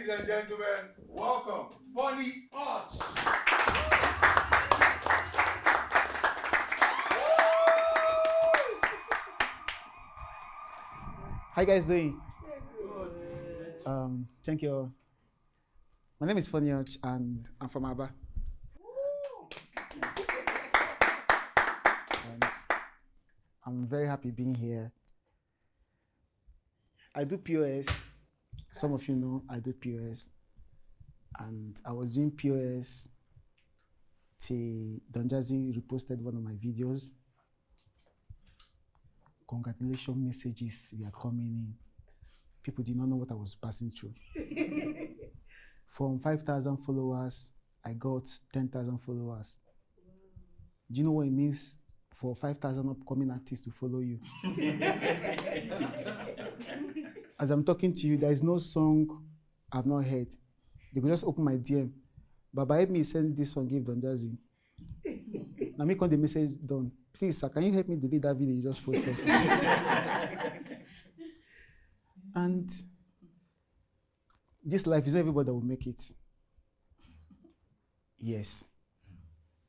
Ladies and gentlemen, welcome, FunnyUrch. How you guys doing? Thank you. My name is FunnyUrch and I'm from Aba. And I'm very happy being here. I do POS. Some of you know I do POS. And I was doing POS till Don Jazzy reposted one of my videos. Congratulations messages were coming in. People did not know what I was passing through. From 5,000 followers, I got 10,000 followers. Do you know what it means for 5,000 upcoming artists to follow you? As I'm talking to you, there is no song I've not heard. They could just open my DM. Baba help me send this song, give Don Jazzy. Now me call the message done. Please, sir, can you help me delete that video you just posted? And this life is not everybody that will make it. Yes.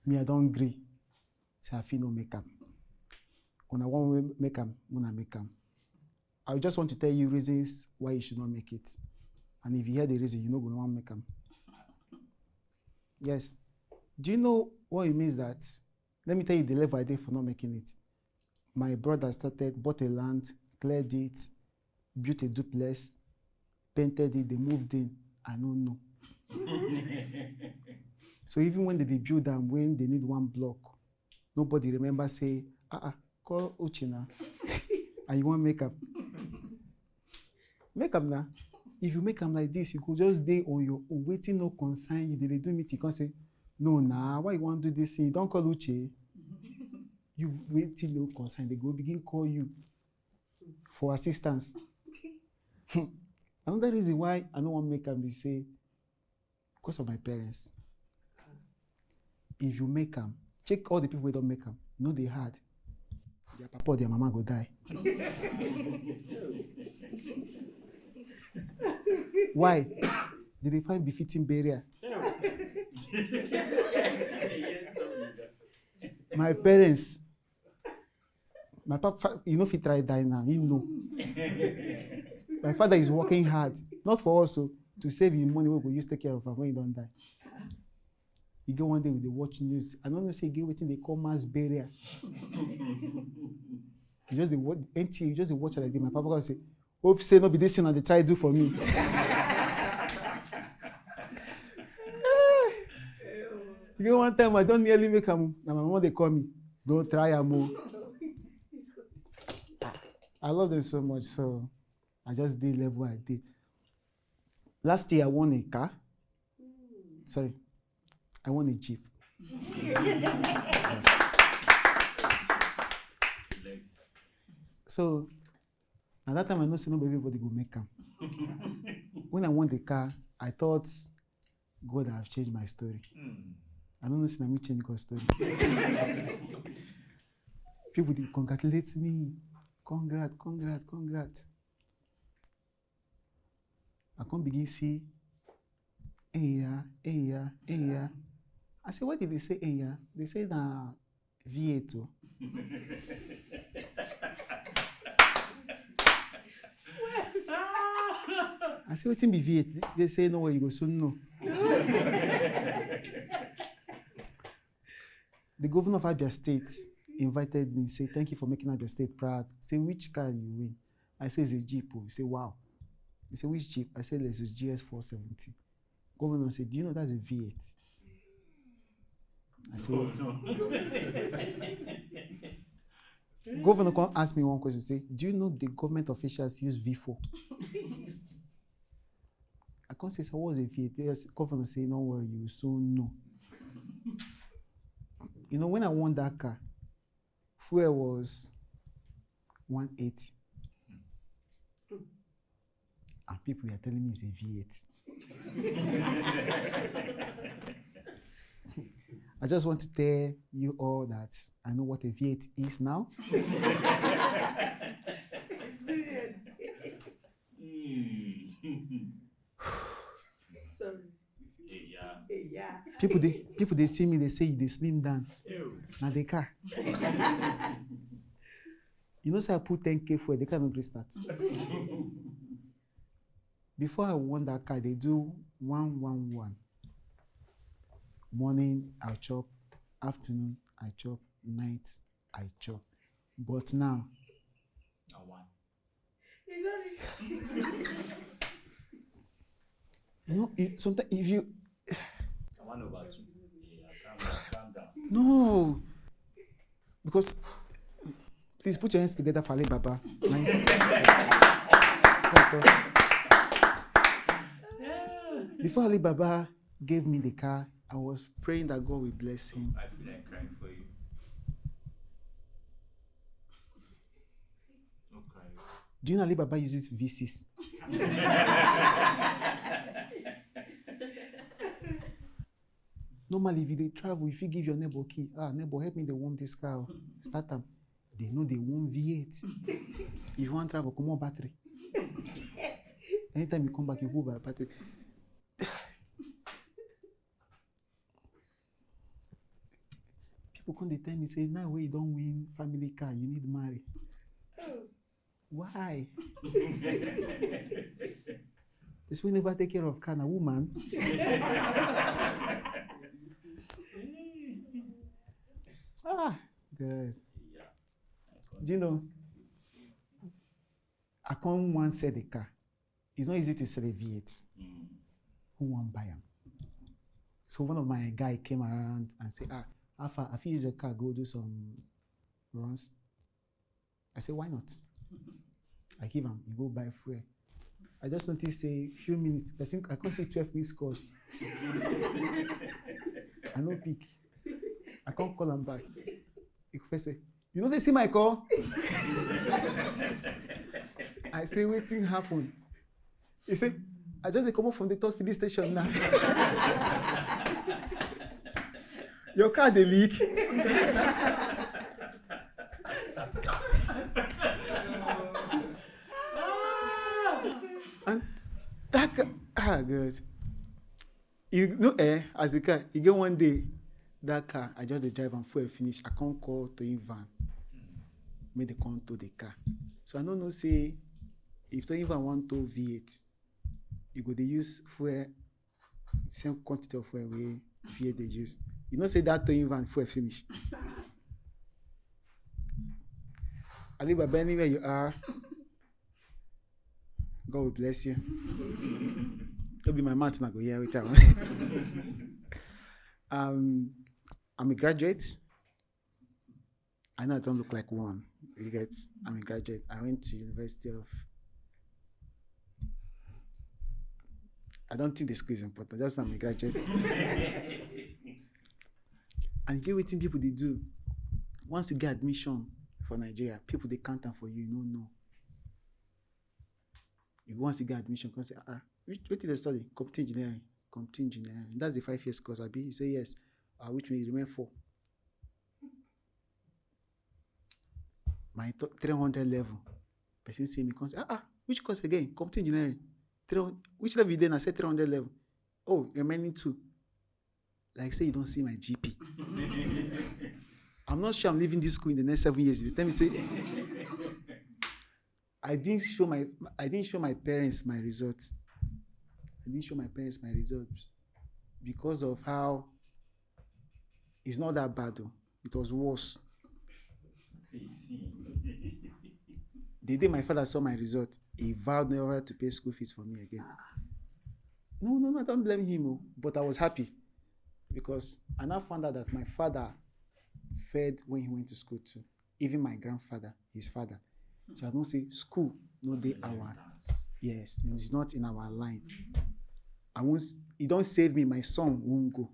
Me, I don't agree. So I feel no make up. When I want to make them, when I make them. I just want to tell you reasons why you should not make it. And if you hear the reason, you know going to want to make them. Yes. Do you know what it means that? Let me tell you the level I did for not making it. My brother bought a land, cleared it, built a duplex, painted it, they moved in. I don't know. So even when they build them, when they need one block, nobody remembers say, call Urch now. And you want makeup. Makeup now. If you make them like this, you could just stay on your own, waiting no concern you. They do meet, you can say, no, nah, why you want to do this thing? You don't call Urch. You wait till no concern. They go begin call you for assistance. Another reason why I don't want to make them is say, because of my parents. If you make them, check all the people who don't make them. You know they hard. Their papa or their mama go die. Why? Did they find befitting burial? My parents, my papa, you know if he try die now, you know. My father is working hard, not for also to save him money we go use take care of him when he don't die. He go one day with the watch news. I don't know say he get waiting they call mass burial. He just the empty, he just the watch like that. My papa gonna say, hope say no be this thing and they try to do for me. You know, one time I don't nearly make him. Now my mom they call me, don't try him. I love them so much, so I just did level I did. Last year I won a car. Sorry, I won a Jeep. Yes. So at that time I know say no everybody go make them. When I won the car, I thought God have changed my story. I don't know if I change God's story. People did congratulate me. Congrats. I can't begin see. Yeah. I say, what did they say? Yeah. They say na V8. I say, what in be V8? They say, no way you go soon, no. The governor of Abia State invited me, say, thank you for making Abia State proud. Say, which car you win? I say, it's a Jeep. He say, wow. He said, which Jeep? I said, it's GS 470. Governor said, do you know that's a V8? I said, Governor come ask me one question, say, do you know the government officials use V4? I can't say, so what was a V8? Governor say, don't worry, you will soon know. You know, when I won that car, fuel was 180. And people were telling me it's a V8. I just want to tell you all that I know what a V8 is now. People they see me, they say they slim down. Now they car. You know, say I put 10K for it, they cannot restart. Before I won that car, they do 1-1-1. Morning, I chop. Afternoon, I chop. Night, I chop. But now, you know, sometimes if you 1/2. Yeah, calm down. no, because please put your hands together for Ali Baba. Before Ali Baba gave me the car, I was praying that God will bless him. I feel like crying for you. No crying. Do you know Ali Baba uses VCs? Normally, if they travel, if you give your neighbor key, neighbor, help me, they warm this car. Start them. They know they warm V8. If you want to travel, come on, battery. Anytime you come back, you go by battery. People come, they tell me, say, now where you don't win family car, you need marry. Why? This will never take care of car, a woman. Good. Do you know? I can't want to sell the car. It's not easy to sell a V8. Who won't buy them? So one of my guy came around and said, Alpha, if you use your car, go do some runs. I said, why not? I give him, you go buy fuel. I just noticed a few minutes. I think I can't see 12 missed calls. I no pick. I can't call him back. He say, you know they see my call? I say, waiting happen. He say, I just come up from the third filling station now. Your car they leak. And that car, good. You know, as the car, you get one day, that car, I just the drive and fuel finish. I can't call to van. Make the come to the car. So I don't know, say, if the van want to V8, you go they use fuel, same quantity of fuel we V8 they use. You know, say that to van fuel finish. Ali Baba, anywhere you are, God will bless you. It'll be my mouth now go here with time. I'm a graduate. I know I don't look like one. You get, I'm a graduate. I went to University of. I don't think the school is important. Just I'm a graduate. And you get what people they do. Once you get admission for Nigeria, people they count them for you. You don't know. Once you get admission, you can say, what did they study? Computer engineering. Computer engineering. That's the 5 years course. You say yes. Which means remain 4. My 300 level. Person see me, say, which course again? Computer engineering. Which level you did? I said 300 level. Oh, remaining 2. Like say you don't see my GP. I'm not sure I'm leaving this school in the next 7 years. They tell me say I didn't show my parents my results. Because of how it's not that bad though. It was worse. The day my father saw my result, he vowed never to pay school fees for me again. No, I don't blame him, but I was happy because I now found out that my father fed when he went to school too. Even my grandfather, his father. So I don't say school, no day our. Yes, it's not in our line. I won't. You don't save me, my son won't go.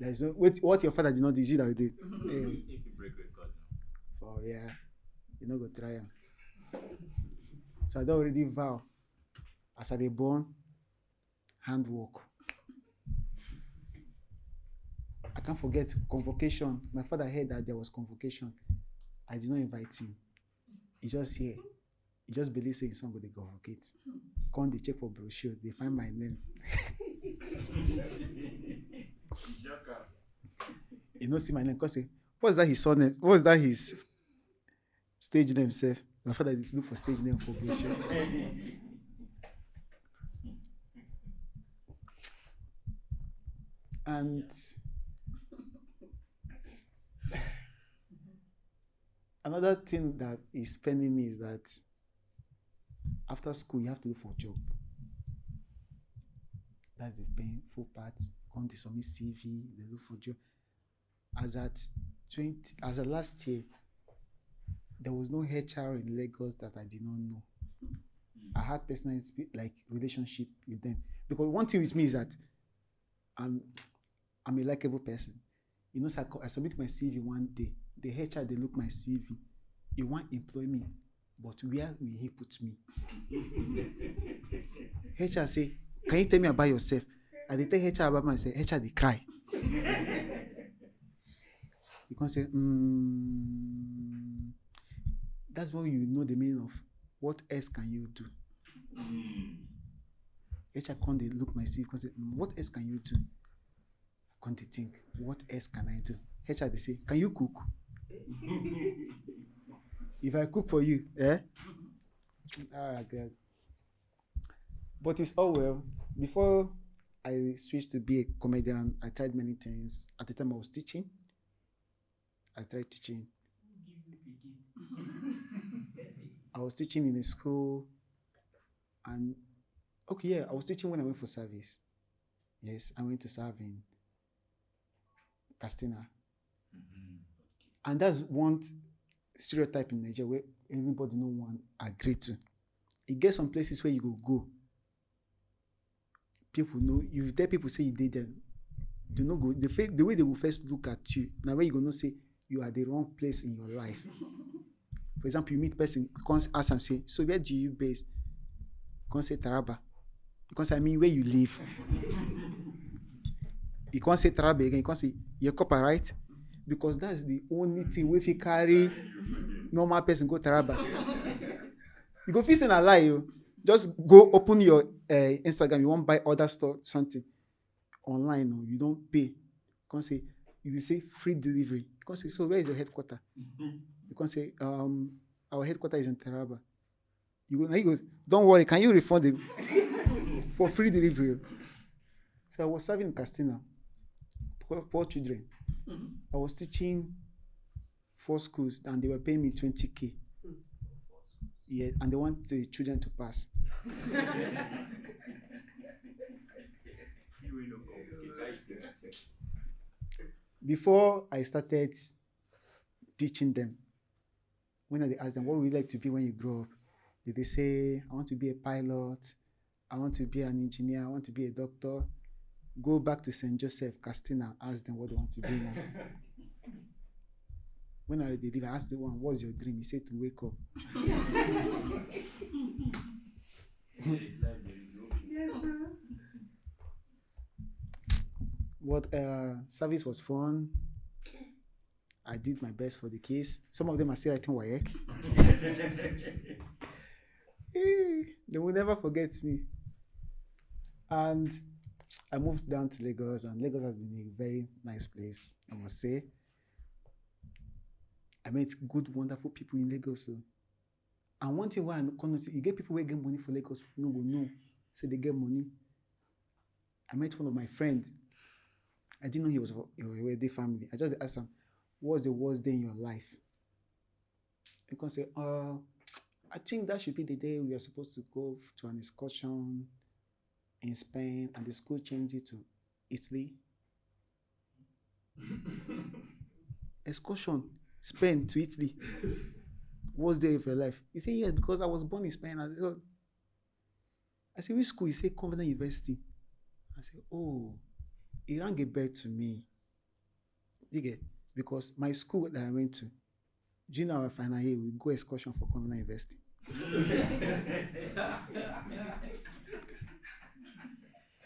There's no, what your father did not do, is it that we did? If you break record now. Oh yeah, you know go try him. So I don't already vow. As I dey born, handwork. I can't forget convocation. My father heard that there was convocation. I did not invite him. He just here. He just believe saying his son go dey convocate. Come they check for brochure. They find my name. You know, see my name. Because say, what's that his son name? What's that his stage name, sir? My father did look for stage name for bullshit. And another thing that is paining me is that after school you have to look for a job. That's the painful part. Come to submit CV, they look for job. As at last year, there was no HR in Lagos that I did not know. I had personal relationship with them. Because one thing with me is that I'm a likable person. You know, so I submit my CV one day. The HR, they look my CV. He want employ me, but where will he put me? HR say, can you tell me about yourself? I dey tell HR about myself. HR, they cry. You can say, that's when you know the meaning of what else can you do? HR can't they look my CV and say, what else can you do? I can't they think, what else can I do? HR they say, can you cook? If I cook for you, eh? God. But it's all well. Before I switched to be a comedian, I tried many things. At the time I was teaching. I tried teaching. I was teaching in a school, and I was teaching when I went for service. Yes, I went to serve in Castina. And that's one stereotype in Nigeria where anybody no one agree to. You get some places where you go. People know, you tell people say you did there, do not go. The way they will first look at you, now where you gonna say you are the wrong place in your life. For example, you meet person, you can't ask them, say, so where do you base? You can't say Taraba. You can't say, I mean, where you live. You can't say Taraba again, you can't say Yekopa, right? Because that's the only thing if you carry normal person go Taraba. You go feel saying a lie, you just go open your Instagram, you want buy other store something online, no, you don't pay. You can't say, you will say free delivery. You can't say, so where is your headquarters? You can't say, our headquarters is in Taraba. You go, don't worry, can you refund it for free delivery? So I was serving in Castina, poor children. I was teaching 4 schools and they were paying me 20K. Yeah, and they want the children to pass. Before I started teaching them, when I asked them, what would you like to be when you grow up? Did they say, I want to be a pilot, I want to be an engineer, I want to be a doctor? Go back to St. Joseph, Castina, ask them what they want to be now. When I did, I asked the one, what's your dream? He said to wake up. Yes, sir. What service was fun. I did my best for the kids. Some of them are still writing WAEC. They will never forget me. And I moved down to Lagos, and Lagos has been a very nice place, I must say. I met good, wonderful people in Lagos. So. And one thing why I can't see, you get people who get money for Lagos, no go know, say they get money. I met one of my friends. I didn't know he was a wealthy family. I just asked him, what's the worst day in your life? He can say, I think that should be the day we are supposed to go to an excursion in Spain, and the school changed it to Italy. Excursion, Spain to Italy. Worst day of your life? He said, yes, because I was born in Spain. I said, which school? He said, Covenant University. I said, oh, he rang a bell to me. You get? Because my school that I went to, junior and final year, we go excursion for Covenant University.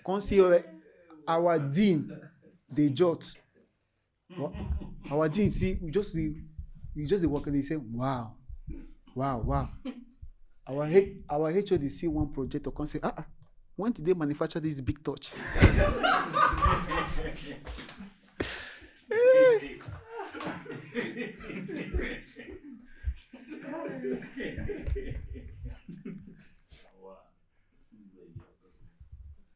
Come see our dean, the judge. Our dean, see, we just walk and they say, wow. Our HOD see one project or come say, when did they manufacture this big touch?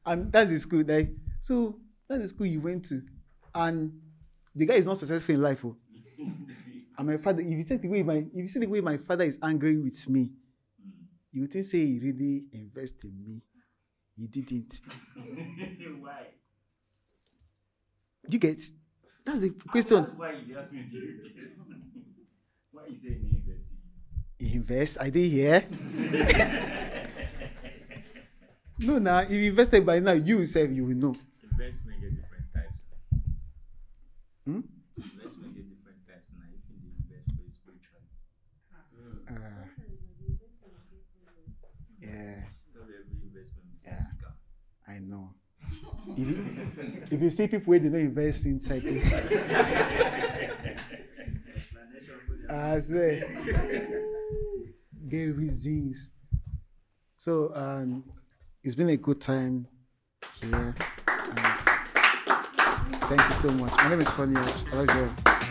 And that's the school, like, so that's the school you went to, and the guy is not successful in life. Oh. And my father, if you see the way my father is angry with me, you would think say he really invest in me. He didn't. Why? You get? That's the question. That's why he asked me, do you get? Why you say he invested? He invest? I did hear. No, now if you invested by now, you yourself you will know. Investment get different types. Investment get different types now. You can invest for it spiritually. Yeah. Not every investment is Yeah. physical. I know. If you see people where they don't invest inside it, I say get reasons. So it's been a good time here. And thank you so much. My name is FunnyUrch. I love you.